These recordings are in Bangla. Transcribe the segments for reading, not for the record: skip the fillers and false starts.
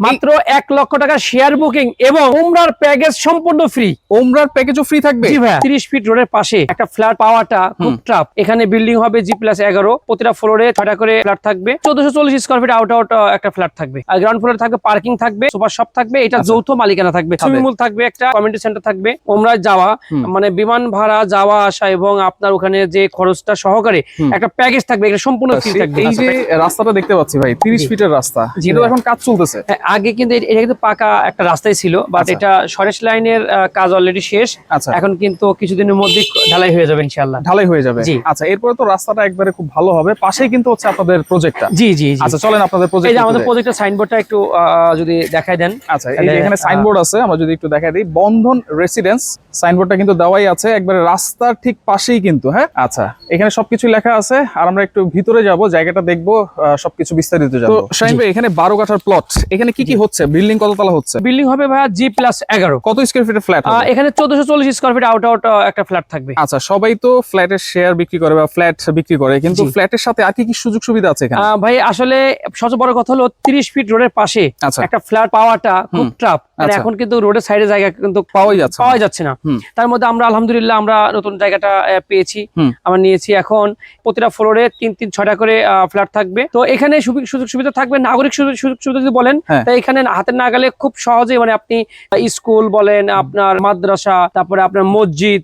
মাত্র 1 লক্ষ টাকা শেয়ার বুকিং এবং উমরার প্যাকেজ সম্পূর্ণ ফ্রি। উমরার প্যাকেজও ফ্রি থাকবে? জি ভাই, 30 ফিট রোডের পাশে একটা ফ্ল্যাট পাওয়াটা খুব টাফ। এখানে বিল্ডিং হবে G+11, প্রতিটা ফ্লোরে 6টা করে ফ্ল্যাট থাকবে। 1440 স্কয়ার ফিট আউট একটা ফ্ল্যাট থাকবে। আর গ্রাউন্ড ফ্লোরে থাকবে পার্কিং থাকবে, সুপার শপ থাকবে, এটা যৌথ মালিকানা থাকবে। সুইমিং পুল থাকবে, একটা কমিউনিটি সেন্টার থাকবে। উমরা যাওয়া মানে বিমান ভাড়া, যাওয়া আসা এবং আপনার ওখানে যে খরচটা সহকারে একটা প্যাকেজ থাকবে, এটা সম্পূর্ণ ফ্রি থাকবে। এই যে রাস্তাটা দেখতে পাচ্ছি ভাই, 30 ফিটের রাস্তা, কিন্তু এখন কাজ চলতেছে। আগে কিন্তু এটা কিন্তু পাকা একটা রাস্তাই ছিল, বাট এটা সরেশ লাইনের কাজ অলরেডি শেষ। এখন কিন্তু কিছুদিনের মধ্যে ঢালাই হয়ে যাবে ইনশাআল্লাহ। ঢালাই হয়ে যাবে, আচ্ছা। এরপরে তো রাস্তাটা একবারে খুব ভালো হবে, পাশেই কিন্তু হচ্ছে আপনাদের প্রজেক্টটা। জি জি, আচ্ছা চলেন আপনাদের প্রজেক্ট। এই যে আমাদের প্রজেক্টের সাইনবোর্ডটা একটু যদি দেখাই দেন। আচ্ছা, এই যে এখানে সাইনবোর্ড আছে, আমরা যদি একটু দেখাই দিই, বন্ধন রেসিডেন্স সাইনবোর্ডটা কিন্তু দেওয়াই আছে একবারে রাস্তার ঠিক পাশেই কিন্তু। হ্যাঁ, আচ্ছা, এখানে সবকিছু লেখা আছে। আর আমরা একটু ভিতরে যাব, জায়গাটা দেখবো, সবকিছু বিস্তারিত জানবো। তো শাহিন ভাই, এখানে 12 কাঠার প্লট, এখানে কি কি হচ্ছে? বিল্ডিং কত তলা হচ্ছে? বিল্ডিং হবে ভাইয়া G+11। কত স্কয়ার ফিটের ফ্ল্যাট? এখানে 1440 স্কয়ার ফিট আউট একটা ফ্ল্যাট থাকবে। আচ্ছা, সবাই তো ফ্ল্যাটের শেয়ার বিক্রি করে বা ফ্ল্যাট বিক্রি করে, কিন্তু ফ্ল্যাটের সাথে আর কি কি সুযোগ সুবিধা আছে এখানে? ভাই আসলে সবচেয়ে বড় কথা হলো 30 ফিট রোডের পাশে একটা ফ্ল্যাট পাওয়াটা খুব টাফ। এখন কিন্তু রোডের সাইডে জায়গা কিন্তু পাওয়া যাচ্ছে না। তার মধ্যে আমরা আলহামদুলিল্লাহ আমরা নতুন জায়গাটা পেয়েছি, আমরা নিয়েছি। এখন প্রতিটা ফ্লোরে 3-6টা করে ফ্ল্যাট থাকবে। তো এখানে সুযোগ সুবিধা থাকবে, নাগরিক সুযোগ সুবিধা যদি বলেন, তাই এখানে হাতের নাগালে খুব সহজে, মানে আপনি স্কুল বলেন, আপনার মাদ্রাসা, তারপরে আপনার মসজিদ,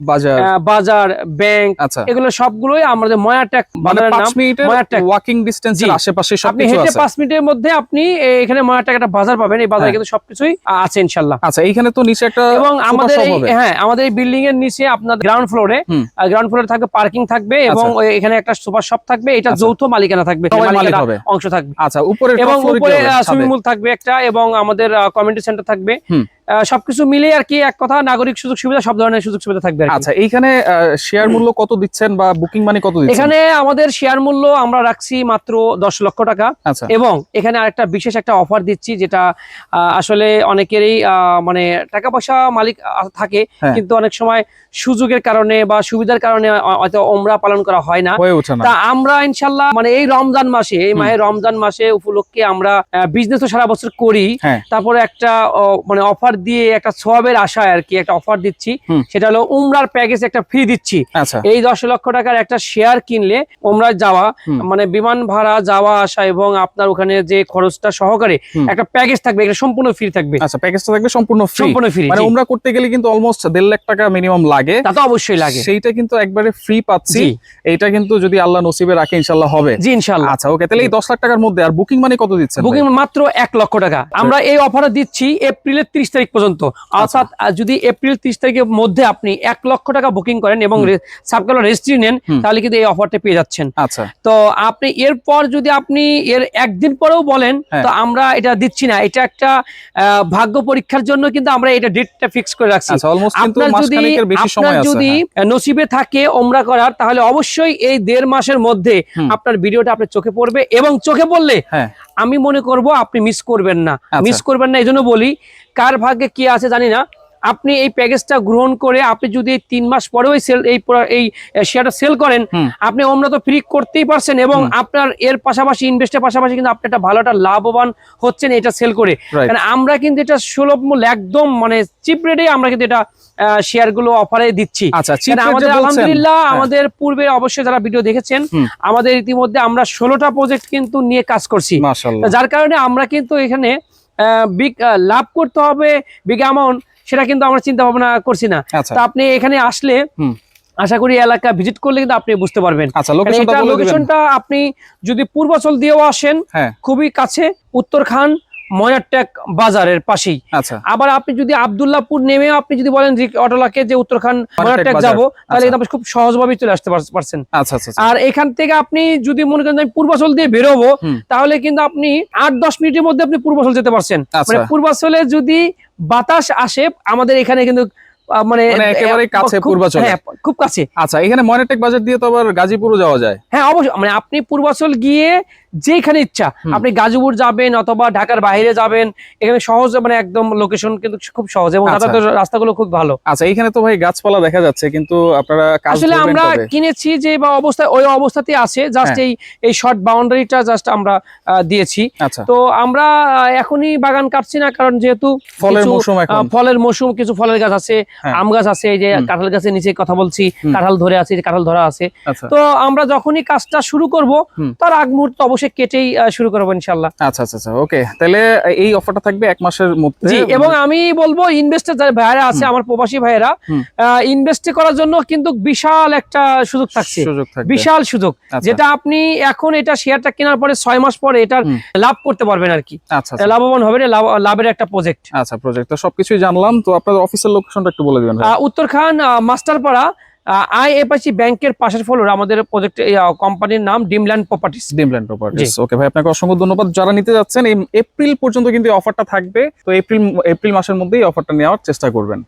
বাজার, ব্যাংক, এগুলো সবগুলোই আমাদের ময়াটেক বাজারের নাম। ময়াটেক ওয়াকিং ডিসটেন্সের আশেপাশে সবকিছু আছে। 5 মিনিটের মধ্যে আপনি এখানে ময়াটেক একটা বাজার পাবেন। এই বাজারে কিন্তু সবকিছুই আছে ইনশাআল্লাহ। আচ্ছা, এইখানে তো নিচে একটা, এবং আমাদের আমাদের এই বিল্ডিং এর নিচে আপনার গ্রাউন্ড ফ্লোরে থাকবে, পার্কিং থাকবে এবং এখানে একটা সুপার শপ থাকবে, এটা যৌথ মালিকানা থাকবে, অংশ থাকবে। আচ্ছা, উপরে এবং উপরে সুইমিং পুল থাকবে একটা, এবং আমাদের কমিউনিটি সেন্টার থাকবে। সবকিছু মিলে আর কি, এক কথা নাগরিক সুযোগ সুবিধা, সব ধরনের সুযোগ সুবিধা থাকবে। আচ্ছা, এইখানে শেয়ার মূল্য কত দিচ্ছেন বা বুকিং মানি কত দিচ্ছেন? এখানে আমাদের শেয়ার মূল্য আমরা রাখছি মাত্র 10 লক্ষ টাকা। এবং এখানে আরেকটা বিশেষ একটা অফার দিচ্ছি, যেটা আসলে অনেকেরই মানে টাকা পয়সা মালিক থাকে, কিন্তু অনেক সময় সুযোগের কারণে বা সুবিধার কারণে হয়তো উমরা পালন করা হয় না। তা আমরা ইনশাআল্লাহ মানে এই রমজান মাসে, এই মাহে রমজান মাসে উপলক্ষে আমরা বিজনেস তো সারা বছর করি, তারপরে একটা মানে অফার দিয়ে একটা সওয়াবের আশায় আর কি একটা অফার দিচ্ছি। সেটা হলো উমরার প্যাকেজ একটা ফ্রি দিচ্ছি। এই 10 লক্ষ টাকার একটা শেয়ার কিনলে উমরা যাওয়া, মানে বিমান ভাড়া, যাওয়া আসা এবং আপনার ওখানে যে খরচটা সহকারে একটা প্যাকেজ থাকবে, এটা সম্পূর্ণ ফ্রি থাকবে। আচ্ছা, প্যাকেজটা থাকবে সম্পূর্ণ ফ্রি। মানে উমরা করতে গেলে কিন্তু অলমোস্ট 1.5 লাখ টাকা মিনিমাম লাগে। তা তো অবশ্যই লাগে, সেইটা কিন্তু একবারে ফ্রি পাচ্ছি। এইটা কিন্তু যদি আল্লাহ নসিবে রাখে ইনশাআল্লাহ হবে। জি ইনশাআল্লাহ। আচ্ছা, ওকে, তাহলে এই 10 লাখ টাকার মধ্যে আর বুকিং মানি কত দিচ্ছেন? বুকিং মাত্র 1 লক্ষ টাকা। আমরা এই অফারে দিচ্ছি এপ্রিলের 30 তারিখ পর্যন্ত। অর্থাৎ যদি এপ্রিল 30 তারিখের মধ্যে আপনি 1 লক্ষ টাকা বুকিং করেন এবং সাবকালার রেজিস্ট্রি নেন, তাহলে কিন্তু এই অফারটা পেয়ে যাচ্ছেন। আচ্ছা, তো আপনি এরপর যদি আপনি এর একদিন পরেও বলেন, তো আমরা এটা দিচ্ছি না। এটা একটা ভাগ্য পরীক্ষার জন্য কিন্তু আমরা এটা ডেটটা ফিক্স করে রাখছি। আপনার যদি নসিবে থাকে উমরা করার, তাহলে অবশ্যই এই 1.5 মাসের মধ্যে আপনার ভিডিওটা আপনার চোখে পড়বে, এবং চোখে পড়লে আমি মনে করব আপনি মিস করবেন না। এই জন্য বলি, কার ভাগ্যে কি আছে জানি না। আপনি এই প্যাকেজটা গ্রহণ করে আপনি যদি 3 মাস পরেও এই শেয়ারটা সেল করেন, আপনি ওমরা তো ফ্রি করতেই পারছেন, এবং আপনার এর পাশাপাশি ইনভেস্টের পাশাপাশি কিন্তু আপনি একটা ভালো একটা লাভবান হচ্ছেন এটা সেল করে। কারণ আমরা কিন্তু এটা সুলভ মূল্য, একদম মানে চিপ রেটে আমরা কিন্তু এটা শেয়ার গুলো অফারে দিচ্ছি। আমাদের আলহামদুলিল্লাহ আমাদের পূর্বে অবশ্যই যারা ভিডিও দেখেছেন, আমাদের ইতিমধ্যে আমরা 16টা প্রজেক্ট কিন্তু নিয়ে কাজ করছি, যার কারণে আমরা কিন্তু এখানে বিগ লাভ করতে হবে, বিগ অ্যামাউন্ট, সেটা কিন্তু আমরা চিন্তা ভাবনা করছি না। তা আপনি এখানে আসলে আশা করি এলাকা ভিজিট করলে কিন্তু আপনি বুঝতে পারবেন। লোকেশনটা আপনি যদি পূর্বাচল দিয়েও আসেন, খুবই কাছে, উত্তরখান ময়াটেক বাজারের পাশেই। আবার আপনি যদি আব্দুল্লাহপুর নেমে আপনি যদি বলেন অটোলাকে যে উত্তরখান ময়াটেক যাবো, তাহলে আপনি খুব সহজভাবে চলে আসতে পারছেন। আর এখান থেকে আপনি যদি মনে করেন পূর্বাচল দিয়ে বেরোবো, তাহলে কিন্তু আপনি 8-10 মিনিটের মধ্যে আপনি পূর্বাচল যেতে পারছেন। মানে পূর্বাচলে যদি বাতাস আসে, আমাদের এখানে কিন্তু মানে একেবারে কাছে, পূর্বাচল খুব কাছে। আচ্ছা, এখানে ময়াটেক বাজার দিয়ে তো আবার গাজীপুরও যাওয়া যায়। হ্যাঁ অবশ্যই, মানে আপনি পূর্বাচল গিয়ে যেখানে ইচ্ছা আপনি গাজীপুর যাবেন অথবা ঢাকার বাইরে যাবেন, এখানে সহজে মানে একদম লোকেশন কিন্তু খুব সহজ এবং যাতায়াতের রাস্তাগুলো খুব ভালো। আচ্ছা, এখানে তো ভাই গাছপালা দেখা যাচ্ছে, কিন্তু আপনারা আসলে আমরা কিনেছি যে বা অবস্থায় ওই অবস্থাতেই আছে, জাস্ট এই শর্ট বাউন্ডারিটা জাস্ট আমরা দিয়েছি। তো আমরা এখনই বাগান কাটছি না, কারণ যেহেতু ফলের মৌসুম, কিছু ফলের গাছ আছে, আম গাছ আছে, এই যে কাঁঠাল গাছের নিচে কথা বলছি, কাঁঠাল ধরে আছে, কাঁঠাল ধরা আছে। তো আমরা যখনই কাজটা শুরু করব তার আগ মুহূর্তে অবশ্যই কেটেই শুরু করবো ইনশাল্লাহ। আচ্ছা আচ্ছা আচ্ছা, ওকে, তাহলে এই অফারটা থাকবে 1 মাসের মধ্যে। জি, এবং আমি বলবো ইনভেস্টার যারা ভাইরা আছে, আমার প্রবাসী ভাইরা, ইনভেস্ট করার জন্য কিন্তু বিশাল একটা সুযোগ থাকছে, বিশাল সুযোগ, যেটা আপনি এখন এটা শেয়ারটা কেনার পরে 6 মাস পরে এটার লাভ করতে পারবেন আর কি। লাভবান হবে, লাভের একটা প্রজেক্ট। আচ্ছা, প্রজেক্ট তো সবকিছুই জানলাম, তো আপনাদের অফিসের লোকেশনটা একটু বলে দিবেন। উত্তরখান মাস্টারপাড়া আইএফআইসি ব্যাংকের পাশের ফ্লোর আমাদের প্রজেক্ট, কোম্পানির নাম ড্রিমল্যান্ড প্রপার্টিজ। ওকে ভাই, আপনাকে অসংখ্য ধন্যবাদ। যারা নিতে যাচ্ছেন এই এপ্রিল পর্যন্ত কিন্তু অফারটা থাকবে, তো এপ্রিল মাসের মধ্যেই অফারটা নেওয়ার চেষ্টা করবেন।